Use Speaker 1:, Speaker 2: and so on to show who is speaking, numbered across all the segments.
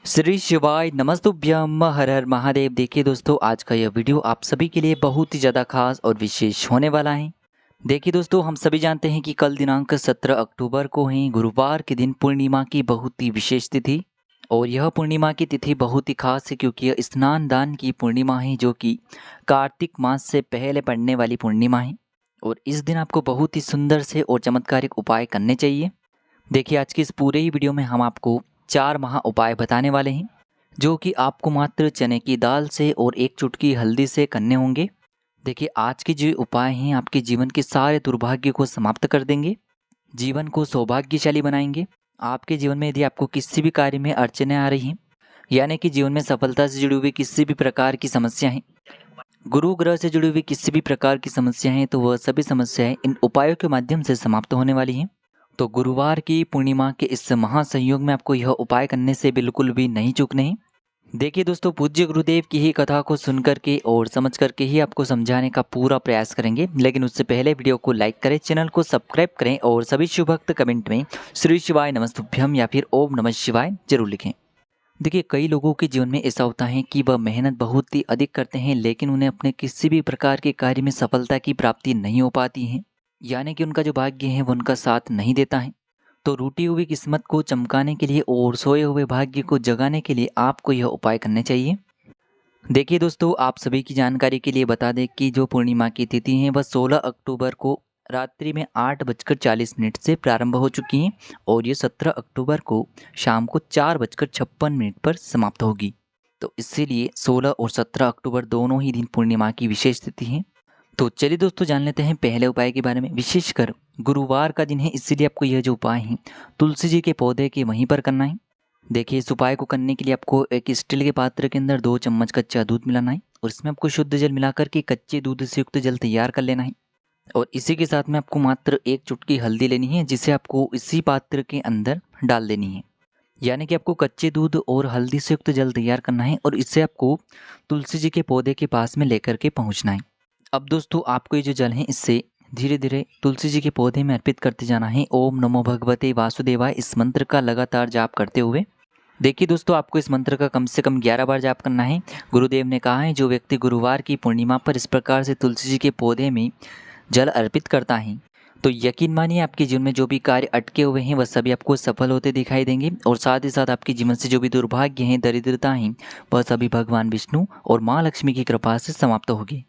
Speaker 1: श्री शिवाय नमस्तुभ्यम हर हर महादेव। देखिए दोस्तों, आज का यह वीडियो आप सभी के लिए बहुत ही ज़्यादा खास और विशेष होने वाला है। देखिए दोस्तों, हम सभी जानते हैं कि कल दिनांक 17 अक्टूबर को ही गुरुवार के दिन पूर्णिमा की बहुत ही विशेष तिथि। और यह पूर्णिमा की तिथि बहुत ही खास है क्योंकि यह स्नान दान की पूर्णिमा है, जो कि कार्तिक मास से पहले पड़ने वाली पूर्णिमा है। और इस दिन आपको बहुत ही सुंदर से और चमत्कारिक उपाय करने चाहिए। देखिए, आज की इस पूरे ही वीडियो में हम आपको 4 महा उपाय बताने वाले हैं, जो कि आपको मात्र चने की दाल से और एक चुटकी हल्दी से करने होंगे। देखिए, आज के जो उपाय हैं आपके जीवन के सारे दुर्भाग्य को समाप्त कर देंगे, जीवन को सौभाग्यशाली बनाएंगे। आपके जीवन में यदि आपको किसी भी कार्य में अड़चनें आ रही हैं, यानी कि जीवन में सफलता से जुड़ी हुई किसी भी प्रकार की समस्या है, गुरु ग्रह से जुड़ी हुई किसी भी प्रकार की समस्या है, तो वह सभी समस्याएं इन उपायों के माध्यम से समाप्त होने वाली हैं। तो गुरुवार की पूर्णिमा के इस महासंयोग में आपको यह उपाय करने से बिल्कुल भी नहीं चूकने हैं। देखिए दोस्तों, पूज्य गुरुदेव की ही कथा को सुन करके और समझ करके ही आपको समझाने का पूरा प्रयास करेंगे, लेकिन उससे पहले वीडियो को लाइक करें, चैनल को सब्सक्राइब करें और सभी शिव भक्त कमेंट में श्री शिवाय नमस्तुभ्यम या फिर ओम नमः शिवाय जरूर लिखें। देखिए, कई लोगों के जीवन में ऐसा होता है कि वह मेहनत बहुत ही अधिक करते हैं, लेकिन उन्हें अपने किसी भी प्रकार के कार्य में सफलता की प्राप्ति नहीं हो पाती है, यानी कि उनका जो भाग्य है वो उनका साथ नहीं देता है। तो रूठी हुई किस्मत को चमकाने के लिए और सोए हुए भाग्य को जगाने के लिए आपको यह उपाय करने चाहिए। देखिए दोस्तों, आप सभी की जानकारी के लिए बता दें कि जो पूर्णिमा की तिथि है वह 16 अक्टूबर को रात्रि में 8:40 से प्रारंभ हो चुकी है और ये 17 अक्टूबर को शाम को 4:56 पर समाप्त होगी। तो इसीलिए 16 और 17 अक्टूबर दोनों ही दिन पूर्णिमा की विशेष तिथि है। तो चलिए दोस्तों, जान लेते हैं पहले उपाय के बारे में। विशेषकर गुरुवार का दिन है, इसीलिए आपको यह जो उपाय है तुलसी जी के पौधे के वहीं पर करना है। देखिए, इस उपाय को करने के लिए आपको एक स्टील के पात्र के अंदर 2 चम्मच कच्चा दूध मिलाना है और इसमें आपको शुद्ध जल मिलाकर के कच्चे दूध से युक्त जल तैयार कर लेना है। और इसी के साथ में आपको मात्र एक चुटकी हल्दी लेनी है, जिसे आपको इसी पात्र के अंदर डाल देनी है। यानी कि आपको कच्चे दूध और हल्दी से युक्त जल तैयार करना है और इसे आपको तुलसी जी के पौधे के पास में लेकर के पहुंचना है। अब दोस्तों, आपको ये जो जल है इससे धीरे धीरे तुलसी जी के पौधे में अर्पित करते जाना है। ओम नमो भगवते वासुदेवाय, इस मंत्र का लगातार जाप करते हुए। देखिए दोस्तों, आपको इस मंत्र का कम से कम 11 बार जाप करना है। गुरुदेव ने कहा है, जो व्यक्ति गुरुवार की पूर्णिमा पर इस प्रकार से तुलसी जी के पौधे में जल अर्पित करता है, तो यकीन मानिए आपके जीवन में जो भी कार्य अटके हुए हैं वह सभी आपको सफल होते दिखाई देंगे। और साथ ही साथ आपके जीवन से जो भी दुर्भाग्य हैं, दरिद्रता हैं, वह सभी भगवान विष्णु और माँ लक्ष्मी की कृपा से समाप्त होगी।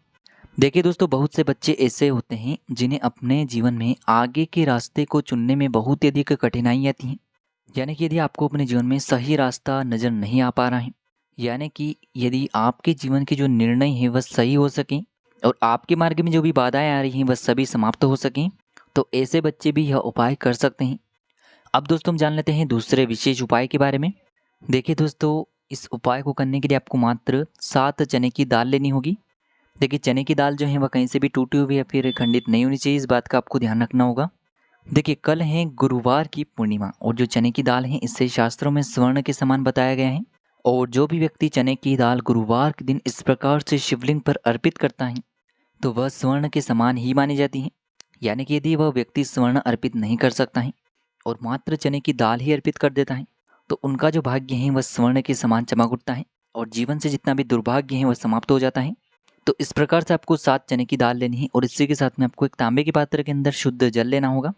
Speaker 1: देखिए दोस्तों, बहुत से बच्चे ऐसे होते हैं जिन्हें अपने जीवन में आगे के रास्ते को चुनने में बहुत ही अधिक कठिनाई आती है। यानी कि यदि आपको अपने जीवन में सही रास्ता नज़र नहीं आ पा रहा है, यानी कि यदि आपके जीवन के जो निर्णय हैं वह सही हो सकें और आपके मार्ग में जो भी बाधाएं आ रही हैं वह सभी समाप्त हो सकें, तो ऐसे बच्चे भी यह उपाय कर सकते हैं। अब दोस्तों, हम जान लेते हैं दूसरे विशेष उपाय के बारे में। देखिए दोस्तों, इस उपाय को करने के लिए आपको मात्र 7 चने की दाल लेनी होगी। देखिए, चने की दाल जो है वह कहीं से भी टूटी हुई या फिर खंडित नहीं होनी चाहिए, इस बात का आपको ध्यान रखना होगा। देखिए, कल है गुरुवार की पूर्णिमा और जो चने की दाल है इससे शास्त्रों में स्वर्ण के समान बताया गया है। और जो भी व्यक्ति चने की दाल गुरुवार के दिन इस प्रकार से शिवलिंग पर अर्पित करता है, तो वह स्वर्ण के समान ही मानी जाती है। यानी कि यदि वह व्यक्ति स्वर्ण अर्पित नहीं कर सकता है और मात्र चने की दाल ही अर्पित कर देता है, तो उनका जो भाग्य है वह स्वर्ण के समान चमक उठता है और जीवन से जितना भी दुर्भाग्य है वह समाप्त हो जाता है। तो इस प्रकार से आपको 7 चने की दाल लेनी है और इसी के साथ में आपको एक तांबे के पात्र के अंदर शुद्ध जल लेना होगा।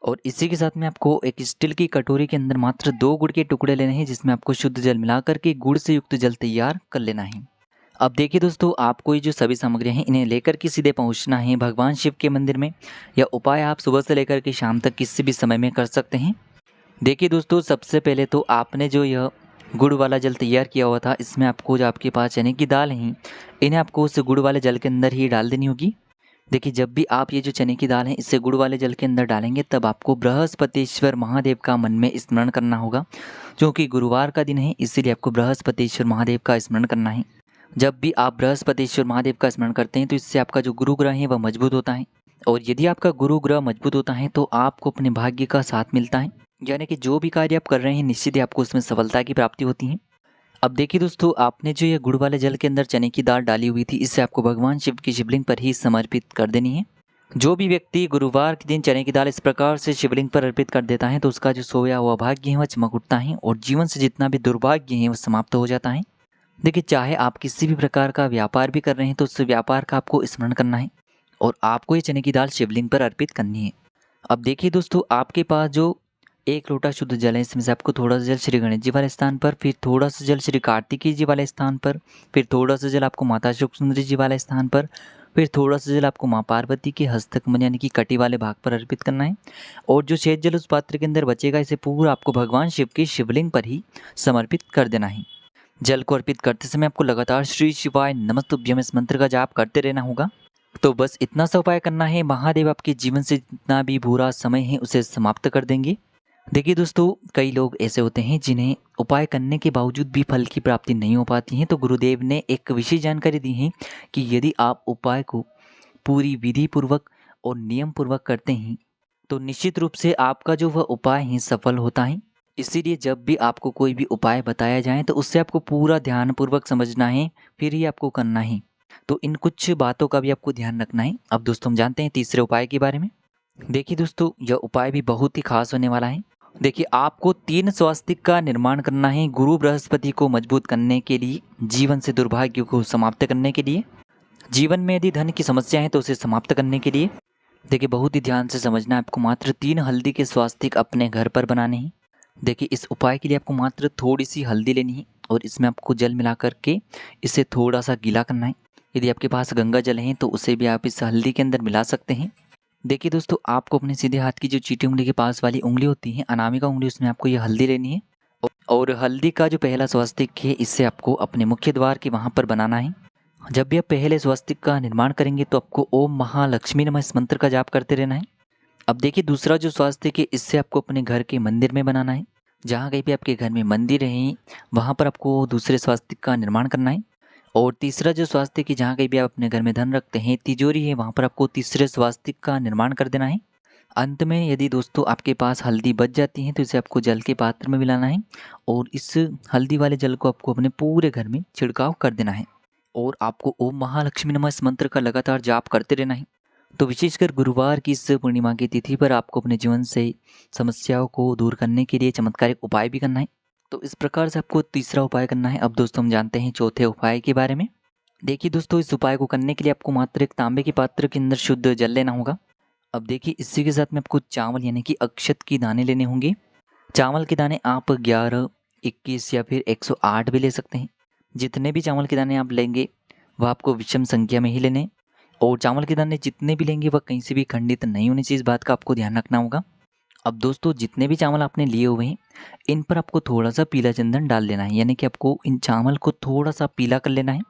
Speaker 1: और इसी के साथ में आपको एक स्टील की कटोरी के अंदर मात्र 2 गुड़ के टुकड़े लेने हैं, जिसमें आपको शुद्ध जल मिलाकर के गुड़ से युक्त जल तैयार कर लेना है। अब देखिए दोस्तों, आपको ये जो सभी सामग्रियां हैं इन्हें लेकर के सीधे पहुंचना है भगवान शिव के मंदिर में। यह उपाय आप सुबह से लेकर के शाम तक किसी भी समय में कर सकते हैं। देखिए दोस्तों, सबसे पहले तो आपने जो यह गुड़ वाला जल तैयार किया हुआ था, इसमें आपको जो आपके पास चने की दाल हैं इन्हें आपको उस गुड़ वाले जल के अंदर ही डाल देनी होगी। देखिए, जब भी आप ये जो चने की दाल है इसे गुड़ वाले जल के अंदर डालेंगे, तब आपको बृहस्पतिश्वर महादेव का मन में स्मरण करना होगा। क्योंकि गुरुवार का दिन है, इसीलिए आपको बृहस्पतिश्वर महादेव का स्मरण करना है। जब भी आप बृहस्पतिश्वर महादेव का स्मरण करते हैं तो इससे आपका जो गुरु ग्रह है वह मजबूत होता है। और यदि आपका गुरु ग्रह मजबूत होता है तो आपको अपने भाग्य का साथ मिलता है, यानी कि जो भी कार्य आप कर रहे हैं निश्चित ही आपको उसमें सफलता की प्राप्ति होती है। अब देखिए दोस्तों, आपने जो ये गुड़ वाले जल के अंदर चने की दाल डाली हुई थी, इसे आपको भगवान शिव की शिवलिंग पर ही समर्पित कर देनी है। जो भी व्यक्ति गुरुवार के दिन चने की दाल इस प्रकार से शिवलिंग पर अर्पित कर देता है तो उसका जो सोया हुआ भाग्य है वह चमक उठता है और जीवन से जितना भी दुर्भाग्य है वह समाप्त हो जाता है। देखिए, चाहे आप किसी भी प्रकार का व्यापार भी कर रहे हैं तो उस व्यापार का आपको स्मरण करना है और आपको ये चने की दाल शिवलिंग पर अर्पित करनी है। अब देखिए दोस्तों, आपके पास जो 1 लोटा शुद्ध जल है इसमें से आपको थोड़ा सा जल श्री गणेश जी वाले स्थान पर, फिर थोड़ा सा जल श्री कार्तिकेय जी वाले स्थान पर, फिर थोड़ा सा जल आपको माता शुक्ल सुंदरी जी वाले स्थान पर, फिर थोड़ा सा जल आपको माँ पार्वती के हस्तक कमल यानी कि कटी वाले भाग पर अर्पित करना है। और जो शेष जल उस पात्र के अंदर बचेगा इसे पूरा आपको भगवान शिव के शिवलिंग पर ही समर्पित कर देना है। जल को अर्पित करते समय आपको लगातार श्री शिवाय नमस्तुभ्यम इस मंत्र का जाप करते रहना होगा। तो बस इतना सा उपाय करना है, महादेव आपके जीवन से जितना भी बुरा समय है उसे समाप्त कर देंगे। देखिए दोस्तों, कई लोग ऐसे होते हैं जिन्हें उपाय करने के बावजूद भी फल की प्राप्ति नहीं हो पाती है। तो गुरुदेव ने एक विशेष जानकारी दी है कि यदि आप उपाय को पूरी विधि पूर्वक और नियम पूर्वक करते हैं तो निश्चित रूप से आपका जो वह उपाय है सफल होता है। इसीलिए जब भी आपको कोई भी उपाय बताया जाए तो उससे आपको पूरा ध्यानपूर्वक समझना है, फिर ही आपको करना है। तो इन कुछ बातों का भी आपको ध्यान रखना है। अब दोस्तों हम जानते हैं तीसरे उपाय के बारे में। देखिए दोस्तों, यह उपाय भी बहुत ही खास होने वाला है। देखिए, आपको 3 स्वास्तिक का निर्माण करना है गुरु बृहस्पति को मजबूत करने के लिए, जीवन से दुर्भाग्य को समाप्त करने के लिए, जीवन में यदि धन की समस्या है तो उसे समाप्त करने के लिए। देखिए, बहुत ही ध्यान से समझना है, आपको मात्र 3 हल्दी के स्वास्तिक अपने घर पर बनाने हैं। देखिए, इस उपाय के लिए आपको मात्र थोड़ी सी हल्दी लेनी है और इसमें आपको जल मिला करके इसे थोड़ा सा गीला करना है। यदि आपके पास गंगा जल है तो उसे भी आप इस हल्दी के अंदर मिला सकते हैं। देखिए दोस्तों, आपको अपने सीधे हाथ की जो चीटी उंगली के पास वाली उंगली होती है, अनामिका उंगली, उसमें आपको ये हल्दी लेनी है और हल्दी का जो पहला स्वास्तिक है इससे आपको अपने मुख्य द्वार के वहाँ पर बनाना है। जब भी आप पहले स्वास्तिक का निर्माण करेंगे तो आपको ओम महालक्ष्मी नमः इस मंत्र का जाप करते रहना है। अब देखिए, दूसरा जो स्वास्तिक है इससे आपको अपने घर के मंदिर में बनाना है। जहाँ कहीं भी आपके घर में मंदिर है वहाँ पर आपको दूसरे स्वास्तिक का निर्माण करना है। और तीसरा जो स्वास्तिक है, जहाँ कहीं भी आप अपने घर में धन रखते हैं, तिजोरी है, वहाँ पर आपको तीसरे स्वास्तिक का निर्माण कर देना है। अंत में यदि दोस्तों आपके पास हल्दी बच जाती है तो इसे आपको जल के पात्र में मिलाना है और इस हल्दी वाले जल को आपको अपने पूरे घर में छिड़काव कर देना है और आपको ओम महालक्ष्मी नमः इस मंत्र का लगातार जाप करते रहना है। तो विशेषकर गुरुवार की इस पूर्णिमा की तिथि पर आपको अपने जीवन से समस्याओं को दूर करने के लिए चमत्कारिक उपाय भी करना है। तो इस प्रकार से आपको तीसरा उपाय करना है। अब दोस्तों हम जानते हैं चौथे उपाय के बारे में। देखिए दोस्तों, इस उपाय को करने के लिए आपको मात्र एक तांबे के पात्र के अंदर शुद्ध जल लेना होगा। अब देखिए, इसी के साथ में आपको चावल यानी कि अक्षत के दाने लेने होंगे। चावल के दाने आप 11, 21 या फिर 108 भी ले सकते हैं। जितने भी चावल के दाने आप लेंगे वह आपको विषम संख्या में ही लेने और चावल के दाने जितने भी लेंगे वह कहीं से भी खंडित नहीं होनी चाहिए, इस बात का आपको ध्यान रखना होगा। अब दोस्तों, जितने भी चावल आपने लिए हुए हैं इन पर आपको थोड़ा सा पीला चंदन डाल देना है, यानी कि आपको इन चावल को थोड़ा सा पीला कर लेना है।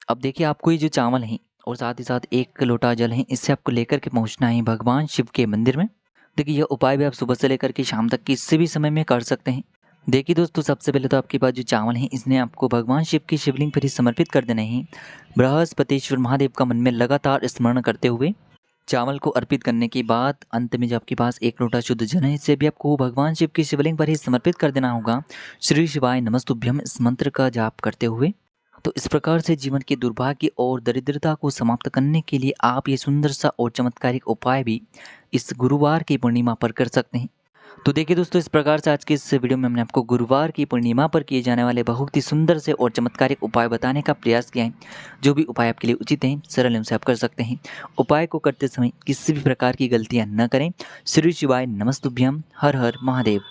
Speaker 1: अब देखिए, आपको ये जो चावल हैं और साथ ही साथ 1 लोटा जल है, इससे आपको लेकर के पहुंचना है भगवान शिव के मंदिर में। देखिए, यह उपाय भी आप सुबह से लेकर के शाम तक किसी भी समय में कर सकते हैं। देखिए दोस्तों, सबसे पहले तो आपके पास जो चावल हैं इसने आपको भगवान शिव की शिवलिंग पर ही समर्पित कर देने हैं। बृहस्पतिश्वर महादेव का मन में लगातार स्मरण करते हुए चावल को अर्पित करने के बाद अंत में जो आपके पास 1 लोटा शुद्ध जल है इसे भी आपको भगवान शिव की शिवलिंग पर ही समर्पित कर देना होगा। श्री शिवाय नमस्तुभ्यम इस मंत्र का जाप करते हुए। तो इस प्रकार से जीवन के दुर्भाग्य और दरिद्रता को समाप्त करने के लिए आप ये सुंदर सा और चमत्कारिक उपाय भी इस गुरुवार की पूर्णिमा पर कर सकते हैं। तो देखिए दोस्तों, इस प्रकार से आज के इस वीडियो में हमने आपको गुरुवार की पूर्णिमा पर किए जाने वाले बहुत ही सुंदर से और चमत्कारिक उपाय बताने का प्रयास किया है। जो भी उपाय आपके लिए उचित हैं, सरल एवं से आप कर सकते हैं। उपाय को करते समय किसी भी प्रकार की गलतियां न करें। श्री शिवाय नमस्तुभ्यम। हर हर महादेव।